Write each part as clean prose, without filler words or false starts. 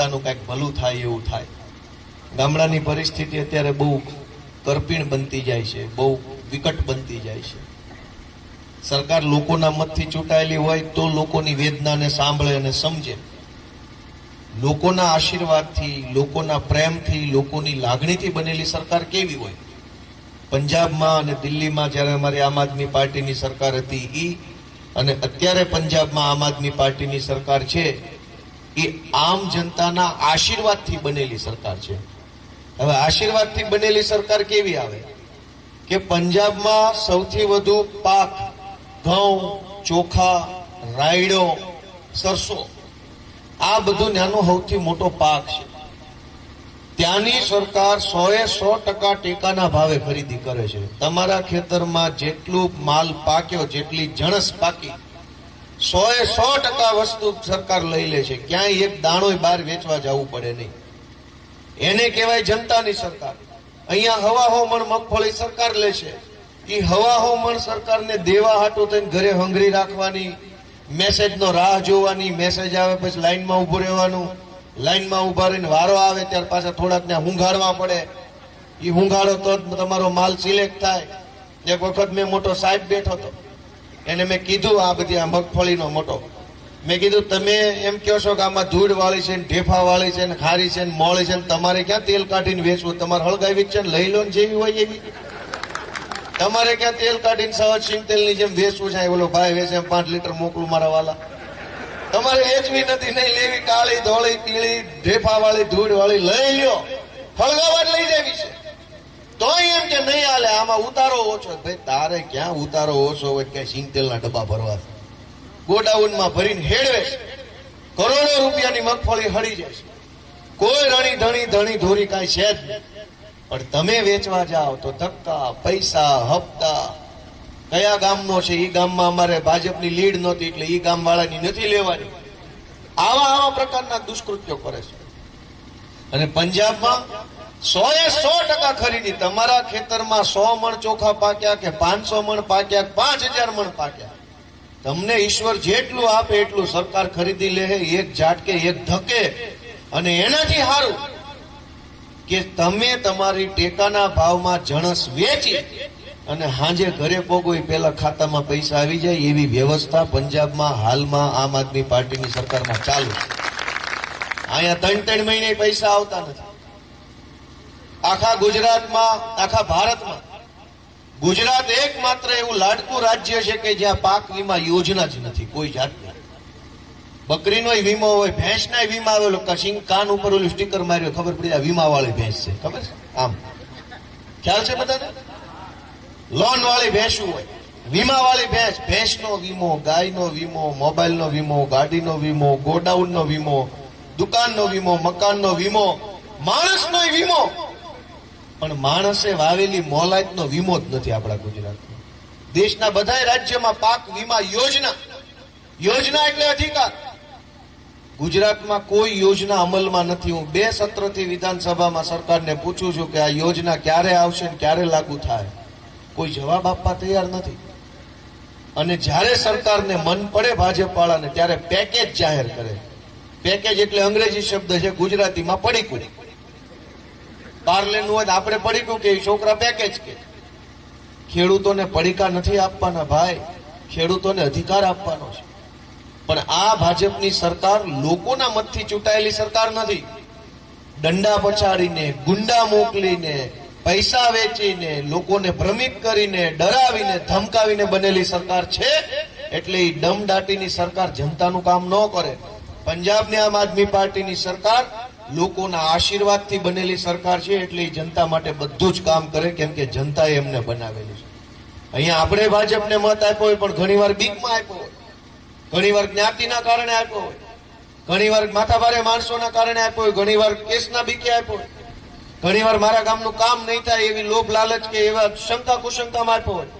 પોતાનું કાંઈક ભલું થાય એવું થાય. ગામડાની પરિસ્થિતિ અત્યારે બહુ કરપીણ બનતી જાય છે, બહુ વિકટ બનતી જાય છે. સરકાર લોકોના મતથી ચૂંટાયેલી હોય તો લોકોની વેદનાને સાંભળે અને સમજે. લોકોના આશીર્વાદથી, લોકોના પ્રેમથી, લોકોની લાગણીથી બનેલી સરકાર કેવી હોય? પંજાબમાં અને દિલ્હીમાં જ્યારે અમારી આમ આદમી પાર્ટીની સરકાર હતી અને અત્યારે પંજાબમાં આમ આદમી પાર્ટીની સરકાર છે, એ આમ જનતાના આશીર્વાદથી બનેલી સરકાર છે. હવે આશીર્વાદથી બનેલી સરકાર કેવી આવે કે પંજાબમાં સૌથી વધુ પાક ઘઉં, ચોખા, રાયડો, સરસો, આ બધું ત્યાંનો સૌથી મોટો પાક છે. ત્યાંની સરકાર 100% ટેકાના ભાવે ખરીદી કરે છે. તમારા ખેતરમાં જેટલું માલ પાક્યો, જેટલી જણસ પાકી, 100% વસ્તુ સરકાર લઈ લે છે. ક્યાંય એક દાણોય બહાર વેચવા જવું પડે નહીં. એને કહેવાય જનતાની સરકાર. અહીંયા હવા મણ મગફળી સરકાર લે છે. એ હવા મણ સરકારને દેવા હાટું થઈને ઘરે હંગરી રાખવાની, મેસેજનો રાહ જોવાની, મેસેજ આવે પછી લાઈનમાં ઉભું રહેવાનું, લાઈનમાં ઉભા રહીને વારો આવે ત્યાર પાછા થોડાક ને હુંઘાડવા પડે. એ હુંઘાડો તો તમારો માલ સિલેક્ટ થાય. એક વખત મેં મોટો સાહેબ બેઠો હતો, એને મેં કીધું આ બધી આ મગફળીનો મોટો, મેં કીધું તમે એમ કહો છો કે આમાં ધૂળ વાળી છે, ઢેફા વાળી છે, ખારી છે, મોળી છે, તમારે ક્યાં તેલ કાઢીને વેચવું? તમારે હળગાવી છે લઈ લો ને જેવી હોય એવી. તમારે ક્યાં તેલ કાઢીને સહજ સિંગ તેલની જેમ વેચવું છે? બોલો ભાઈ વેચે 5 લીટર મોકલું મારા વાલા. તમારે વેચવી નથી, નહીં લેવી. કાળી, ધોળી, પીળી, ઢેફા વાળી, ધૂળ વાળી લઈ લ્યો, હળગાવા લઈ જવી છે. તો એમ કે નહીં હાલે, આમાં ઉતારો ઓછો. ભાઈ તારે ક્યાં ઉતારો ઓછો હોય? ક્યાં સિંગ તેલના ડબ્બા ભરવા ગોડાઉનમાં ભરીને હેડવે છે. કરોડો રૂપિયાની મગફળી હળી જાય છે. કોઈ રણી ધણી ધણી ધોરી કાંઈ છે જ નહીં. પણ તમે વેચવા જાઓ તો ધક્કા, પૈસા, હપ્તા. કયા ગામનો છે? એ ગામમાં અમારે ભાજપની લીડ નહોતી એટલે એ ગામ વાળાની નથી લેવાની. આવા પ્રકારના દુષ્કૃત્યો કરે છે. અને પંજાબમાં 100% ખરીદી. તમારા ખેતરમાં 100 મણ ચોખા પાક્યા કે 500 મણ પાક્યા, 5000 મણ પાક્યા, તમને ઈશ્વર જેટલું આપે એટલું સરકાર ખરીદી લે. એક ઝાટકે, એક ધકે. અને એનાથી સારું કે તમે તમારી ટેકાના ભાવમાં જણસ વેચી અને હાંજે ઘરે પોગો પેલા ખાતામાં પૈસા આવી જાય એવી વ્યવસ્થા પંજાબમાં હાલમાં આમ આદમી પાર્ટીની સરકારમાં ચાલુ છે. અહીંયા 3 મહિને પૈસા આવતા નથી. આખા ગુજરાતમાં, આખા ભારતમાં ગુજરાત એકમાત્ર એવું લાડકું રાજ્ય છે કે જ્યાં પાક વીમા યોજના જ નથી કોઈ જાતની. બકરીનો વીમો હોય, ભેંસના વીમા આવેલો, કશિંગ કાન ઉપર ઓલું સ્ટીકર માર્યો, ખબર પડી આ વીમા વાળી ભેંસ છે. ખબર છે? આમ ખ્યાલ છે બધાને? લોન વાળી ભેંસું હોય, વીમા વાળી ભેંસ. ભેંસનો વીમો, ગાયનો વીમો, મોબાઈલનો વીમો, ગાડીનો વીમો, ગોડાઉનનો વીમો, દુકાનનો વીમો, મકાનનો વીમો, માણસનો વીમો. પણ માણસે વાવેલી મોલાતનો વીમો જ નથી આપણા ગુજરાતમાં. દેશના બધા રાજ્યમાં પાક વીમા યોજના. યોજના એટલે અધિકાર. ગુજરાતમાં કોઈ યોજના અમલમાં નથી. હું 2 સત્રથી વિધાનસભામાં સરકારને પૂછું છું કે આ યોજના ક્યારે આવશે ને ક્યારે લાગુ થાય? કોઈ જવાબ આપવા તૈયાર નથી. અને જ્યારે સરકારને મન પડે ભાજપ વાળાને ત્યારે પેકેજ જાહેર કરે. પેકેજ એટલે અંગ્રેજી શબ્દ છે, ગુજરાતીમાં પડીકું. પાર્લેનું હોય આપણે પડીકું કે છોકરા પેકેજ કે. ખેડૂતોને પડીકા નથી આપવાના ભાઈ, ખેડૂતોને અધિકાર આપવાનો છે. પણ આ ભાજપની સરકાર લોકોના મતથી ચૂંટાયેલી સરકાર નથી. દંડા પછાડીને, ગુંડા મોકલીને, પૈસા વેચીને, લોકોને ભ્રમિત કરીને, ડરાવીને, ધમકાવીને બનેલી સરકાર છે. એટલે એ દમદાટીની સરકાર જનતાનું કામ ન કરે. પંજાબની આમ આદમી પાર્ટીની સરકાર લોકોના આશીર્વાદથી બનેલી સરકાર છે. એટલે એ જનતા માટે બધું જ કામ કરે, કેમ કે જનતાએ એમને બનાવેલી છે. અહીંયા આપણે ભાજપને મત આપ્યો હોય પણ ઘણીવાર બીકમાં આપ્યો હોય, ઘણીવાર જ્ઞાતિના કારણે આપ્યો હોય, ઘણીવાર માથાભારે માણસોના કારણે આપ્યો હોય, ઘણીવાર કેસના બીકે આપ્યો હોય, ઘણીવાર મારા ગામનું કામ નહીં થાય એવી લોભ લાલચ કે એવા શંકા કુશંકામાં આપ્યો હોય.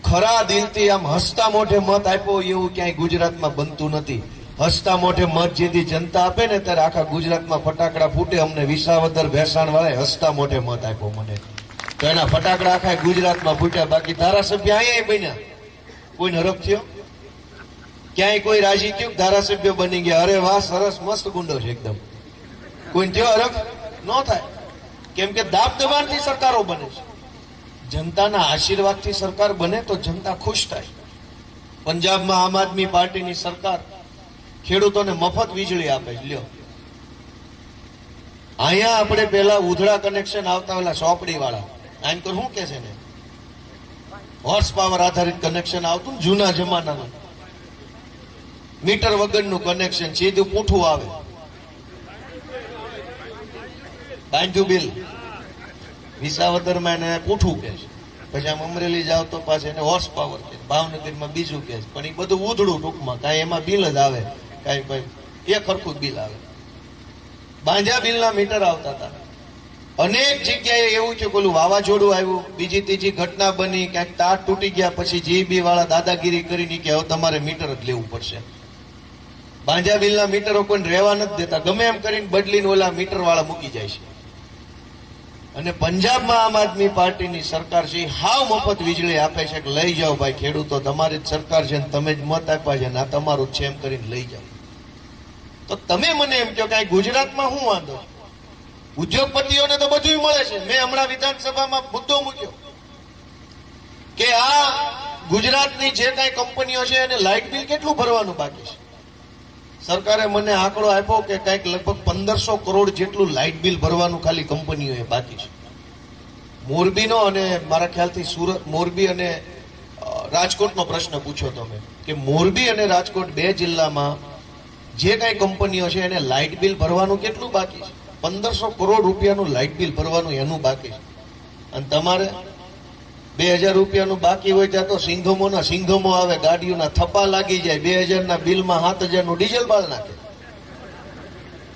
ખરા દિલથી આમ હસતા મોઢે મત આપ્યો હોય એવું ક્યાંય ગુજરાતમાં બનતું નથી. હસતા મોઢે મત જેથી જનતા આપે ને ત્યારે આખા ગુજરાતમાં ફટાકડા ફૂટે. અમને વિસાવદર ભેસાણ વાળાએ હસતા મોઢે મત આપ્યો મને, તો એના ફટાકડા આખા ગુજરાતમાં ફૂટ્યા. બાકી ધારાસભ્ય અહીંયા બન્યા, કોઈ નરક થયો? ક્યાંય કોઈ રાજી થયું? ધારાસભ્ય બની ગયા, અરે વાહ સરસ મસ્ત ગુંડો છે એકદમ. કોઈ જેવો હરખ ન થાય. કેમ કે દાબ દબાણથી સરકારો બને છે. જનતાના આશીર્વાદથી સરકાર બને તો જનતા ખુશ થાય. પંજાબમાં આમ આદમી પાર્ટીની સરકાર ખેડૂતોને મફત વીજળી આપે છે. લ્યો, અહીંયા આપણે પેલા ઉધડા કનેક્શન આવતા ઓલા સોપડી વાળા આમ તો શું કે છે ને, હોર્સ પાવર આધારિત કનેક્શન આવતું ને જૂના જમાનાનું, મીટર વગરનું કનેક્શન, સીધું પૂઠું આવે, બાંધ્યું બિલ. વિસાવદરમાં એને પૂઠું કે છે, પછી આમ અમરેલી જાવ તો પાછું એને હોર્સ પાવર કે, ભાવનગરમાં બીજું કે છે. પણ એ બધું ઉધડું ટૂંકમાં, કાંઈ એમાં બિલ જ આવે, કાંઈ એક સરખું બિલ આવે. બાંધ્યા બિલના મીટર આવતા હતા. અનેક જગ્યાએ એવું છે, પેલું વાવાઝોડું આવ્યું, બીજી ત્રીજી ઘટના બની, ક્યાંક તાર તૂટી ગયા, પછી જીબી વાળા દાદાગીરી કરીને કે હવે તમારે મીટર જ લેવું પડશે. બાંધ્યા બિલના મીટરો કોઈને રહેવા નથી દેતા, ગમે એમ કરીને બદલીને ઓલા મીટર વાળા મૂકી જાય છે. અને પંજાબમાં આમ આદમી પાર્ટીની સરકાર છે, હાવ મફત વીજળી આપે છે કે લઈ જાઓ ભાઈ ખેડૂતો, તમારી જ સરકાર છે ને તમે જ મત આપ્યા છે ને આ તમારું છે એમ કરીને લઈ જાઓ. તો તમે મને એમ કહો કે ગુજરાતમાં શું વાંધો? ઉદ્યોગપતિઓને તો બધું મળે છે. મેં હમણાં વિધાનસભામાં મુદ્દો મૂક્યો કે આ ગુજરાતની જે કાંઈ કંપનીઓ છે એને લાઇટ બિલ કેટલું ભરવાનું બાકી છે. સરકારે મને આંકડો આપ્યો કે કંઈક લગભગ 1500 કરોડ જેટલું લાઇટ બિલ ભરવાનું ખાલી કંપનીઓએ બાકી છે. મોરબીનો અને મારા ખ્યાલથી સુરત, મોરબી અને રાજકોટનો પ્રશ્ન પૂછ્યો તમે કે મોરબી અને રાજકોટ બે જિલ્લામાં જે કાંઈ કંપનીઓ છે એને લાઇટ બિલ ભરવાનું કેટલું બાકી છે? 1500 કરોડ રૂપિયાનું લાઇટ બિલ ભરવાનું એનું બાકી છે. અને તમારે 2000 રૂપિયાનું બાકી હોય ત્યાં તો સિંઘમોના સિંઘમો આવે, ગાડીઓના થપ્પા લાગી જાય, 2000 ના બિલમાં 7000 નું ડીઝલ બાળ નાખે.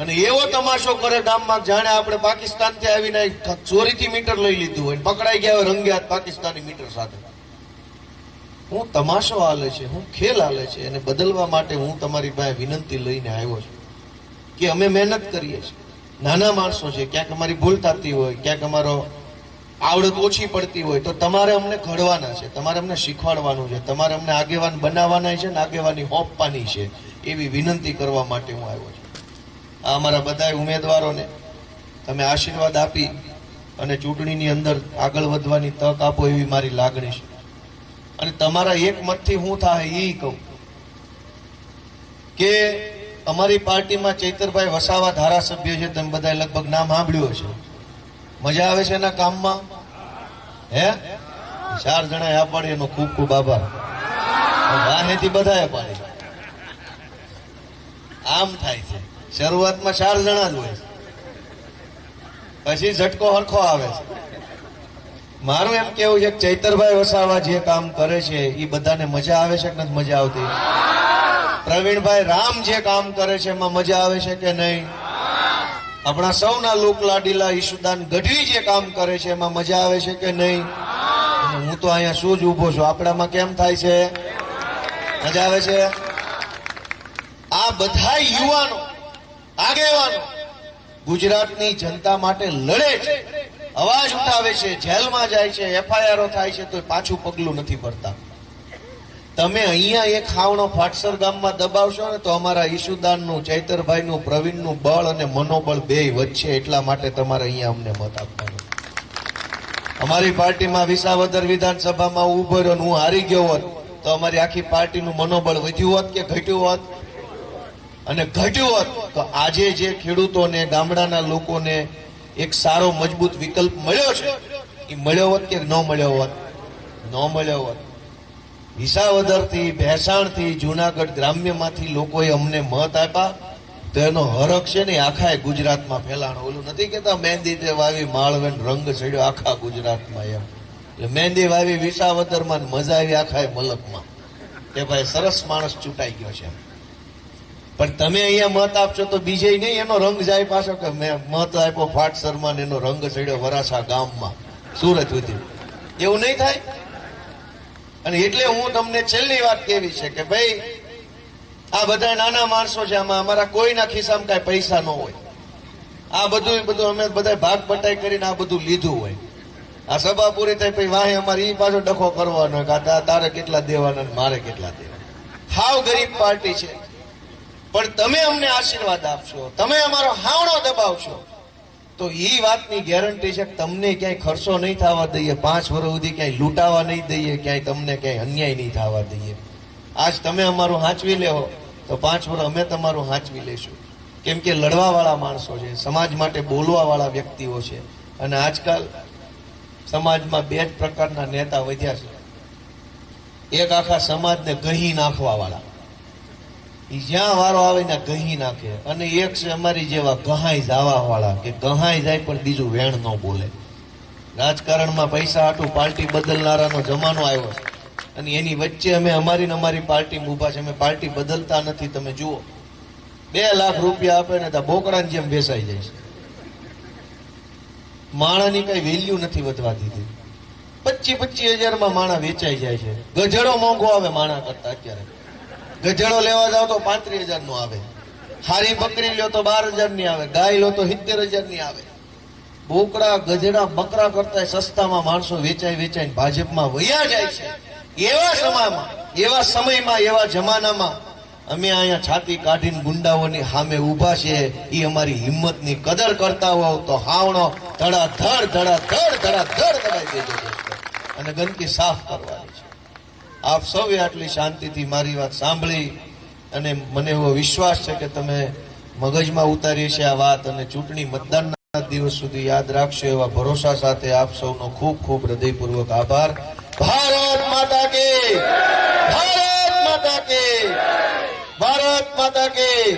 અને એવો તમાશો કરે ગામમાં જાણે આપણે પાકિસ્તાનથી આવીને ચોરીથી મીટર લઈ લીધું હોય, પકડાઈ ગયા હોય રંગે હાથ પાકિસ્તાની મીટર સાથે. હું તમાશો હાલે છે, હું ખેલ હાલે છે, એને બદલવા માટે હું તમારી પાસે વિનંતી લઈને આવ્યો છું કે અમે મહેનત કરીએ છીએ, નાના માણસો છે, ક્યાંક અમારી ભૂલ થતી હોય, ક્યાંક અમારો આવડત ઓછી પડતી હોય તો તમારે અમને ઘડવાના છે, તમારે અમને શીખવાડવાનું છે, તમારે અમને આગેવાન બનાવવાના છે ને આગેવાની હોપવાની છે, એવી વિનંતી કરવા માટે હું આવ્યો છું. આ અમારા બધા ઉમેદવારોને તમે આશીર્વાદ આપી અને ચૂંટણીની અંદર આગળ વધવાની તક આપો એવી મારી લાગણી છે. અને તમારા એક મતથી હું થાય એ કહું કે અમારી પાર્ટીમાં ચૈતરભાઈ વસાવા ધારાસભ્ય છે, તમે બધા લગભગ નામ સાંભળ્યું છે. મજા આવે છે એના કામમાં? હે 4 જણા પાડી, એનો ખૂબ ખૂબ આભાર. વાહેથી બધા પાડી. આમ થાય છે, શરૂઆતમાં 4 જણા જ હોય, પછી ઝટકો હરખો આવે છે. મારું એમ કેવું છે કે ચૈતરભાઈ વસાવા જે કામ કરે છે એ બધાને મજા આવે છે કે નથી મજા આવતી? પ્રવીણભાઈ રામ જે કામ કરે છે એમાં મજા આવે છે કે નહીં? આપણા સૌના લોકલાડીલા ઈશુદાન ગઢવી જે કામ કરે છે એમાં મજા આવે છે કે નહીં? હું તો અહીંયા શું જ ઉભો છું, આપણામાં કેમ થાય છે? મજા આવે છે? આ બધા યુવાનો આગેવાનો ગુજરાતની જનતા માટે લડે છે, અવાજ ઉઠાવે છે, જેલમાં જાય છે, એફઆઈઆર થાય છે તો પાછું પગલું નથી ભરતા. તમે અહીંયા એક ખાવણો ફાટસર ગામમાં દબાવશો ને તો અમારા ઈશુદાનનું, ચૈતરભાઈનું, પ્રવીણનું બળ અને મનોબળ બેય વધશે. એટલા માટે તમારે અહીંયા અમને મત આપવાનો. અમારી પાર્ટીમાં વિસાવદર વિધાનસભામાં ઉભો રહ્યો, હું હારી ગયો હોત તો અમારી આખી પાર્ટીનું મનોબળ વધ્યું હોત કે ઘટ્યું હોત? અને ઘટ્યું હોત તો આજે જે ખેડૂતોને, ગામડાના લોકોને એક સારો મજબૂત વિકલ્પ મળ્યો છે એ મળ્યો હોત કે ન મળ્યો હોત? ન મળ્યો હોત. વિસાવદરથી, ભેસાણથી, જુનાગઢ ગ્રામ્યમાંથી લોકોએ અમને મત આપ્યા તો એનો હરખ છે ને આખા ગુજરાતમાં ફેલાણો. ઓલું નથી કેતા મહેંદી વાવી માળવે રંગ ચડ્યો આખા ગુજરાતમાં, એમ. એટલે મહેંદી વાવી વિસાવદરમાં, મજા આવી આખા મલકમાં કે ભાઈ સરસ માણસ ચૂંટાઈ ગયો છે. પણ તમે અહીંયા મત આપશો તો બીજે નહીં એનો રંગ જાય પાછો કે મેં મત આપ્યો ફાટસરમાં એનો રંગ ચડ્યો વરાછા ગામમાં, સુરત સુધી. એવું નહીં થાય. અને એટલે હું તમને છેલ્લી વાત કેવી છે કે ભાઈ આ બધા નાના માણસો છે, આમાં અમારા કોઈના ખિસ્સામાં કાંઈ પૈસા ન હોય. આ બધું અમે બધા ભાગ બટાઈ કરીને આ બધું લીધું હોય. આ સભા પૂરી થાય પછી વાહે અમારે એ પાછો ડખો કરવાનો કે તારે કેટલા દેવાના મારે કેટલા દેવાના. હાવ ગરીબ પાર્ટી છે, પણ તમે અમને આશીર્વાદ આપશો, તમે અમારો હાવણો દબાવશો તો એ વાતની ગેરંટી છે કે તમને ક્યાંય ખર્ચો નહીં થવા દઈએ, 5 વર્ષ સુધી ક્યાંય લૂંટાવા નહીં દઈએ, ક્યાંય તમને ક્યાંય અન્યાય નહીં થવા દઈએ. આજ તમે અમારું હાંચવી લેવો તો 5 વર્ષ અમે તમારું હાંચવી લેશું. કેમ કે લડવાવાળા માણસો છે, સમાજ માટે બોલવાવાળા વ્યક્તિઓ છે. અને આજકાલ સમાજમાં 2 જ પ્રકારના નેતા વધ્યા છે. એક આખા સમાજને ગહી નાખવા વાળા, જ્યાં વારો આવે ને ગહી નાખે, અને એક છે અમારી જેવા ગહાઈ જવા વાળા કે ગહાઈ જાય પણ બીજું વેણ ન બોલે. રાજકારણમાં પૈસા હાટું પાર્ટી બદલનારાનો જમાનો આવ્યો છે અને એની વચ્ચે અમે અમારી પાર્ટી ઊભા છે. અમે પાર્ટી બદલતા નથી. તમે જુઓ, 2 લાખ રૂપિયા આપે ને તો બોકડાની જેમ બેસાઈ જાય છે. માણાની કઈ વેલ્યુ નથી વધવા દીધી. 25 હજારમાં માણા વેચાઈ જાય છે. ગજડો મોંઘો આવે માણા કરતા. અત્યારે ગજડો લેવા જાવ તો 35,000 નો આવે, હારી બકરી લ્યો તો 12,000 ની આવે, ગાય લો તો 70,000 ની આવે. બોકડા ગજડા બકરા કરતા સસ્તામાં માણસો વેચાઈ ભાજપમાં વયા જાય છે. એવા સમયમાં એવા જમાનામાં અમે અહીંયા છાતી કાઢીને ગુંડાઓની સામે ઊભા છે. એ અમારી હિંમતની કદર કરતા હોવ તો હાવણો ધડાધડ દબાઈ દેજો અને ગંદકી સાફ કરવાની છે. આપ સૌએ આટલી શાંતિથી મારી વાત સાંભળી અને મને એવો વિશ્વાસ છે કે તમે મગજમાં ઉતારી છે આ વાત અને ચૂંટણી મતદાનના દિવસ સુધી યાદ રાખશો એવા ભરોસા સાથે આપ સૌનો ખૂબ ખૂબ હૃદયપૂર્વક આભાર. ભારત માતા કી, ભારત માતા કી, ભારત માતા કી.